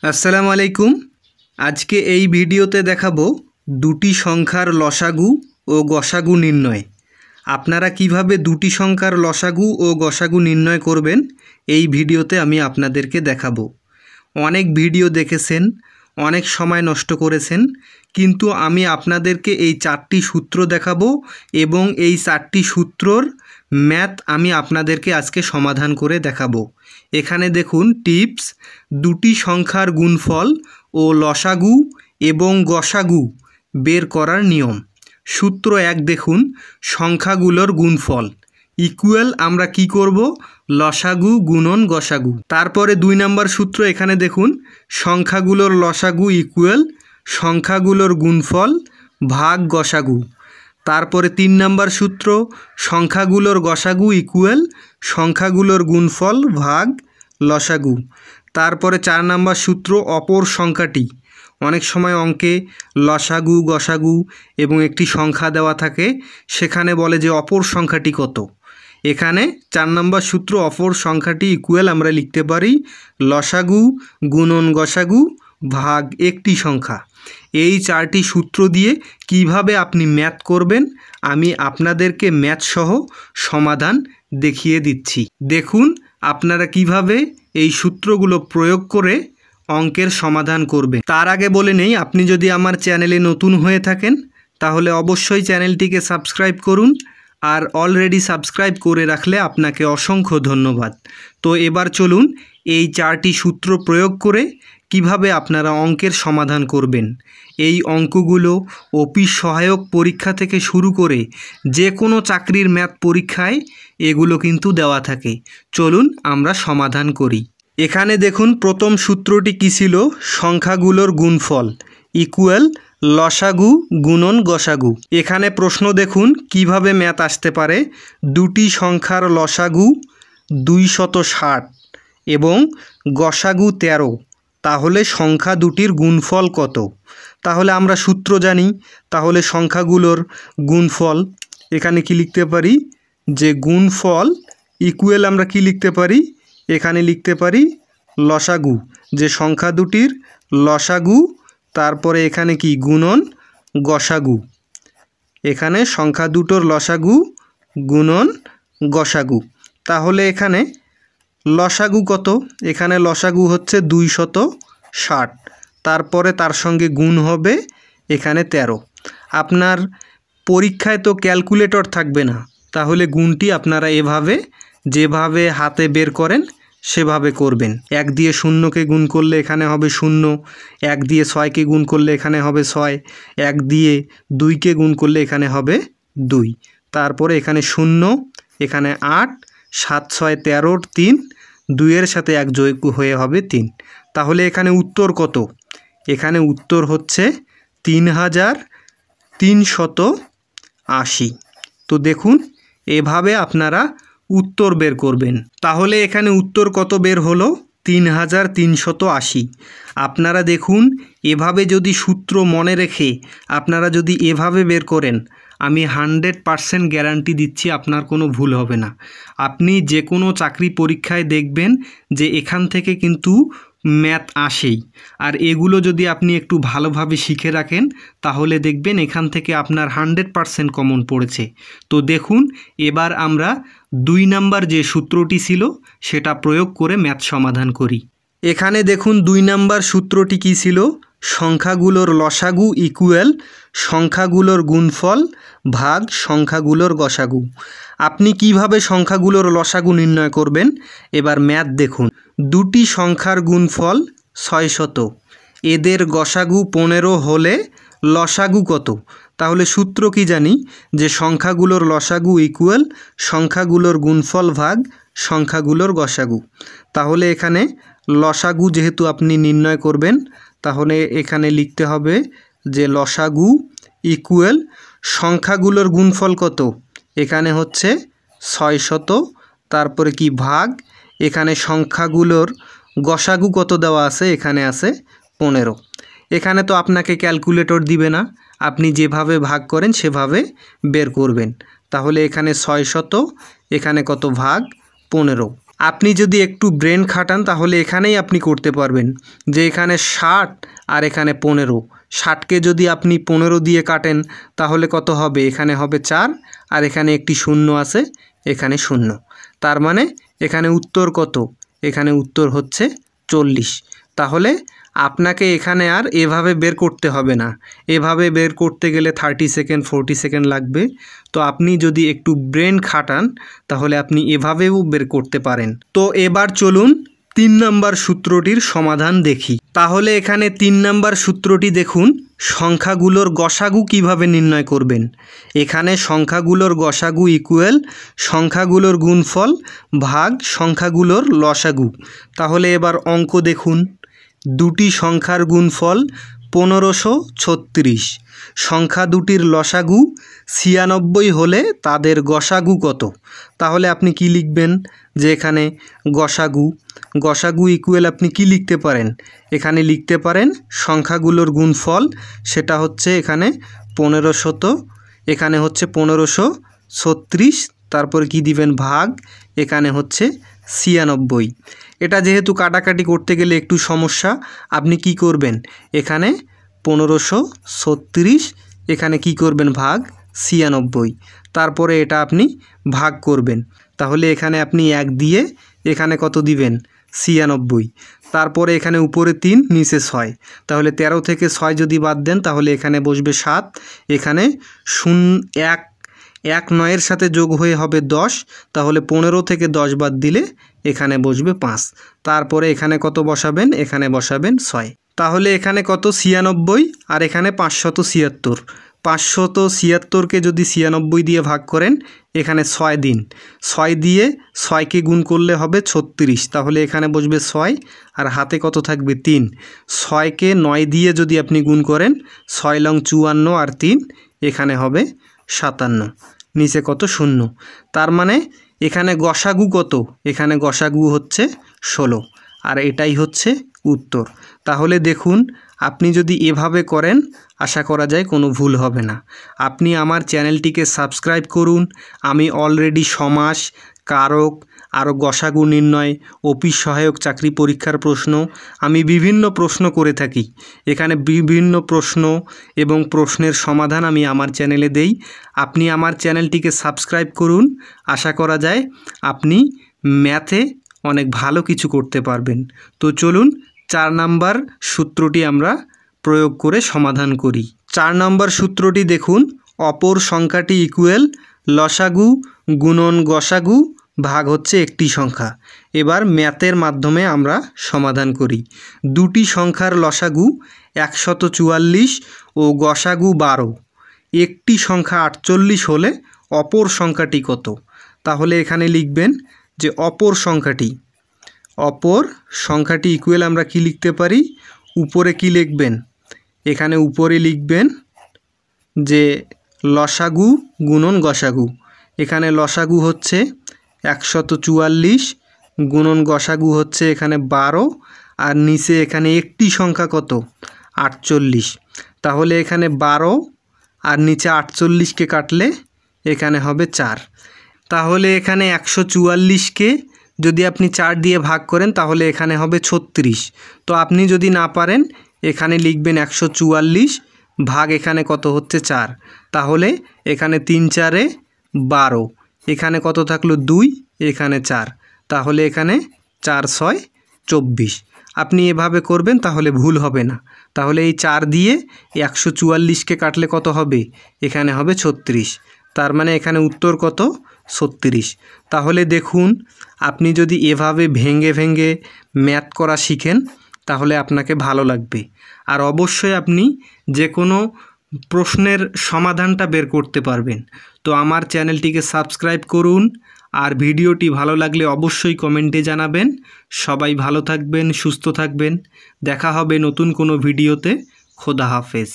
আসসালামু আলাইকুম। আজকে এই ভিডিওতে দেখাবো দুটি সংখ্যার লসাগু ও গসাগু নির্ণয়। আপনারা কিভাবে দুটি সংখ্যার লসাগু ও গসাগু নির্ণয় করবেন এই ভিডিওতে আমি আপনাদেরকে দেখাবো। অনেক ভিডিও দেখেছেন, অনেক সময় নষ্ট করেছেন, কিন্তু আমি আপনাদেরকে এই 4টি সূত্র দেখাবো এবং এই 4টি সূত্রর ম্যাথ আমি আপনাদেরকে আজকে সমাধান করে দেখাবো। এখানে দেখুন টিপস, দুটি সংখ্যার গুণফল ও লসাগু এবং গসাগু বের করার নিয়ম। সূত্র 1 দেখুন, সংখ্যাগুলোর গুণফল ইকুয়াল আমরা কি করব, লসাগু গুণন গসাগু। তারপরে 2 নম্বর সূত্র এখানে দেখুন, সংখ্যাগুলোর লসাগু ইকুয়াল সংখ্যাগুলোর গুণফল ভাগ গসাগু। তারপরে 3 নম্বর সূত্র, সংখ্যাগুলোর গসাগু ইকুয়াল সংখ্যাগুলোর গুণফল ভাগ লসাগু। তারপরে 4 নম্বর সূত্র, অপর সংখ্যাটি। অনেক সময় অঙ্কে লসাগু গসাগু এবং একটি সংখ্যা দেওয়া থাকে, সেখানে বলে যে অপর সংখ্যাটি কত। এখানে 4 নম্বর সূত্র, অপর সংখ্যাটি ইকুয়াল আমরা লিখতে পারি লসাগু গুণন গসাগু ভাগ একটি সংখ্যা। এই 4টি সূত্র দিয়ে কিভাবে আপনি ম্যাথ করবেন আমি আপনাদেরকে ম্যাথ সহ সমাধান দেখিয়ে দিচ্ছি। দেখুন আপনারা কিভাবে এই সূত্রগুলো প্রয়োগ করে অঙ্কের সমাধান করবেন। তার আগে বলে নেই, আপনি যদি আমার চ্যানেলে নতুন হয়ে থাকেন তাহলে অবশ্যই চ্যানেলটিকে সাবস্ক্রাইব করুন, আর অলরেডি সাবস্ক্রাইব করে রাখলে আপনাকে অসংখ্য ধন্যবাদ। তো এবার চলুন এই 4টি সূত্র প্রয়োগ করে কিভাবে আপনারা অঙ্কের সমাধান করবেন। এই অঙ্কগুলো অফিস সহায়ক পরীক্ষা থেকে শুরু করে যে কোনো চাকরির ম্যাথ পরীক্ষায় এগুলো কিন্তু দেওয়া থাকে। চলুন আমরা সমাধান করি। এখানে দেখুন প্রথম সূত্রটি কী ছিল, সংখ্যাগুলোর গুণফল ইকুয়াল লসাগু গুণন গসাগু। এখানে প্রশ্ন দেখুন কিভাবে ম্যাথ আসতে পারে, দুটি সংখ্যার লসাগু 260 এবং গসাগু 13, তাহলে সংখ্যা দুটির গুণফল কত। তাহলে আমরা সূত্র জানি, তাহলে সংখ্যাগুলোর গুণফল এখানে কি লিখতে পারি, যে গুণফল ইকুয়াল আমরা কি লিখতে পারি, এখানে লিখতে পারি লসাগু, যে সংখ্যা দুটির লসাগু, তারপরে এখানে কি গুণন গসাগু। এখানে সংখ্যা দুটোর লসাগু গুণন গসাগু। তাহলে এখানে লসাগু কত, এখানে লসাগু হচ্ছে 260, তারপরে তার সঙ্গে গুণ হবে এখানে 13। আপনার পরীক্ষায় তো ক্যালকুলেটর থাকবে না, তাহলে গুণটি আপনারা এভাবে যেভাবে হাতে বের করেন সেভাবে করবেন। 1 দিয়ে 0কে গুণ করলে এখানে হবে 0, 1 দিয়ে 6কে গুণ করলে এখানে হবে 6, 1 দিয়ে 2কে গুণ করলে এখানে হবে 2, তারপরে এখানে 0, এখানে 8, 7 6 13, 3, 2-এর সাথে 1 যোগ হয়ে হবে 3। তাহলে এখানে উত্তর কত, এখানে উত্তর হচ্ছে 3380। তো দেখুন এভাবে আপনারা উত্তর বের করবেন। তাহলে এখানে উত্তর কত বের হলো, 3380। আপনারা দেখুন এভাবে যদি সূত্র মনে রেখে আপনারা যদি এভাবে বের করেন, আমি 100% গ্যারান্টি দিচ্ছি আপনার কোনো ভুল হবে না। আপনি যে কোনো চাকরি পরীক্ষায় দেখবেন যে এখান থেকে কিন্তু ম্যাথ আসেই, আর এগুলো যদি আপনি একটু ভালোভাবে শিখে রাখেন তাহলে দেখবেন এখান থেকে আপনার 100% কমন পড়েছে। তো দেখুন এবার আমরা 2 নাম্বার যে সূত্রটি ছিল সেটা প্রয়োগ করে ম্যাথ সমাধান করি। এখানে দেখুন 2 নাম্বার সূত্রটি কী ছিল, সংখ্যাগুলোর লসাগু ইকুয়াল সংখ্যাগুলোর গুণফল ভাগ সংখ্যাগুলোর গসাগু। আপনি কিভাবে সংখ্যাগুলোর লসাগু নির্ণয় করবেন, এবার ম্যাথ দেখুন। দুটি সংখ্যার গুণফল 600, এদের গসাগু 15 হলে লসাগু কত। তাহলে সূত্র কি জানি, যে সংখ্যাগুলোর লসাগু ইকুয়াল সংখ্যাগুলোর গুণফল ভাগ সংখ্যাগুলোর গসাগু। তাহলে এখানে লসাগু যেহেতু আপনি নির্ণয় করবেন, তাহলে এখানে লিখতে হবে যে লসাগু ইকুয়াল সংখ্যাগুলোর গুণফল কত, এখানে হচ্ছে 600, তারপরে কি ভাগ এখানে সংখ্যাগুলোর গসাগু কত দেওয়া আছে, এখানে আছে 15। এখানে তো আপনাকে ক্যালকুলেটর দিবে না, আপনি যেভাবে ভাগ করেন সেভাবে বের করবেন। তাহলে এখানে 600, এখানে কত ভাগ 15। আপনি যদি একটু ব্রেন খাটান তাহলে এখানেই আপনি করতে পারবেন যে এখানে 60 আর এখানে 15, 60কে যদি আপনি 15 দিয়ে কাটেন তাহলে কত হবে, এখানে হবে 4 আর এখানে একটি শূন্য আছে, এখানে শূন্য। তার মানে এখানে উত্তর কত, এখানে উত্তর হচ্ছে 40। তাহলে আপনাকে এখানে আর এভাবে বের করতে হবে না, এভাবে বের করতে গেলে 30 সেকেন্ড 40 সেকেন্ড লাগবে। তো আপনি যদি একটু ব্রেন খাটান তাহলে আপনি এভাবেও বের করতে পারেন। তো এবার চলুন 3 নম্বর সূত্রটির সমাধান দেখি। তাহলে এখানে 3 নম্বর সূত্রটি দেখুন, সংখ্যাগুলোর গসাগু কিভাবে নির্ণয় করবেন। এখানে সংখ্যাগুলোর গসাগু ইকুয়াল সংখ্যাগুলোর গুণফল ভাগ সংখ্যাগুলোর লসাগু। তাহলে এবার অঙ্ক দেখুন, দুটি সংখ্যার গুণফল 1536, সংখ্যা দুটির লসাগু 96 হলে তাদের গসাগু কত। তাহলে আপনি কি লিখবেন যে এখানে গসাগু ইকুয়াল আপনি কি লিখতে পারেন, এখানে লিখতে পারেন সংখ্যাগুলোর গুণফল, সেটা হচ্ছে এখানে 1500, এখানে হচ্ছে 1536, তারপর কি দিবেন ভাগ, এখানে হচ্ছে 96। এটা যেহেতু কাটাকাটি করতে গেলে একটু সমস্যা, আপনি কি করবেন, এখানে 1536, এখানে কি করবেন ভাগ 96, তারপরে এটা আপনি ভাগ করবেন। তাহলে এখানে আপনি 1 দিয়ে এখানে কত দিবেন 96, তারপরে এখানে উপরে 3 নিচে 6, তাহলে 13 থেকে 6 যদি বাদ দেন তাহলে এখানে বসবে 7, এখানে 1 9-এর সাথে যোগ হয়ে হবে 10, তাহলে 15 থেকে 10 বাদ দিলে এখানে বসবে 5, তারপরে এখানে কত বসাবেন, এখানে বসাবেন 6। তাহলে এখানে কত 96 আর এখানে 576, 576কে যদি 96 দিয়ে ভাগ করেন, এখানে 6 দিন, 6 দিয়ে 6কে গুণ করলে হবে 36, তাহলে এখানে বসবে 6 আর হাতে কত থাকবে 3, 6কে 9 দিয়ে যদি আপনি গুণ করেন 6 লং 54 আর 3 এখানে হবে 57, নিচে কত 0। তার মানে এখানে গসাগু কত, এখানে গসাগু হচ্ছে 16, আর এটাই হচ্ছে উত্তর। তাহলে দেখুন আপনি যদি এভাবে করেন আশা করা যায় কোনো ভুল হবে না। আপনি আমার চ্যানেলটিকে সাবস্ক্রাইব করুন। আমি অলরেডি সমাস, কারক, আরও গসাগু নির্ণয়, অফিস সহায়ক চাকরি পরীক্ষার প্রশ্ন, আমি বিভিন্ন প্রশ্ন করে থাকি। এখানে বিভিন্ন প্রশ্ন এবং প্রশ্নের সমাধান আমি আমার চ্যানেলে দেই। আপনি আমার চ্যানেলটিকে সাবস্ক্রাইব করুন। আশা করা যায় আপনি ম্যাথে অনেক ভালো কিছু করতে পারবেন। তো চলুন 4 নম্বর সূত্রটি আমরা প্রয়োগ করে সমাধান করি। 4 নম্বর সূত্রটি দেখুন, অপর সংখ্যাটি ইকুয়াল লসাগু গুণন গসাগু ভাগ হচ্ছে একটি সংখ্যা। এবার ম্যাথের মাধ্যমে আমরা সমাধান করি। দুটি সংখ্যার লসাগু 144 ও গসাগু 12, একটি সংখ্যা 48 হলে অপর সংখ্যাটি কত। তাহলে এখানে লিখবেন যে অপর সংখ্যাটি ইকুয়াল আমরা কি লিখতে পারি, উপরে কি লিখবেন, এখানে উপরে লিখবেন যে লসাগু গুণন গসাগু। এখানে লসাগু হচ্ছে 144 গুণন গসাগু হচ্ছে এখানে 12, আর নিচে এখানে একটি সংখ্যা কত 48। তাহলে এখানে 12 আর নিচে 48কে কাটলে এখানে হবে 4। তাহলে এখানে 144কে যদি আপনি 4 দিয়ে ভাগ করেন তাহলে এখানে হবে 36। তো আপনি যদি না পারেন এখানে লিখবেন 144 ভাগ এখানে কত হচ্ছে 4, তাহলে এখানে 3 4-এ 12, এখানে কত থাকলো 2, এখানে 4, তাহলে এখানে 4 6 24। আপনি এভাবে করবেন তাহলে ভুল হবে না। তাহলে এই 4 দিয়ে 144কে কাটলে কত হবে, এখানে হবে 36, তার মানে এখানে উত্তর কত 36। তাহলে দেখুন আপনি যদি এভাবে ভেঙে ভেঙে ম্যাথ করা শিখেন তাহলে আপনাকে ভালো লাগবে। আর অবশ্যই আপনি যে কোনো প্রশ্নের সমাধানটা বের করতে পারবেন। তো আমার চ্যানেলটিকে সাবস্ক্রাইব করুন, আর ভিডিওটি ভালো লাগলে অবশ্যই কমেন্টে জানাবেন। সবাই ভালো থাকবেন, সুস্থ থাকবেন। দেখা হবে নতুন কোনো ভিডিওতে। খোদা হাফেজ।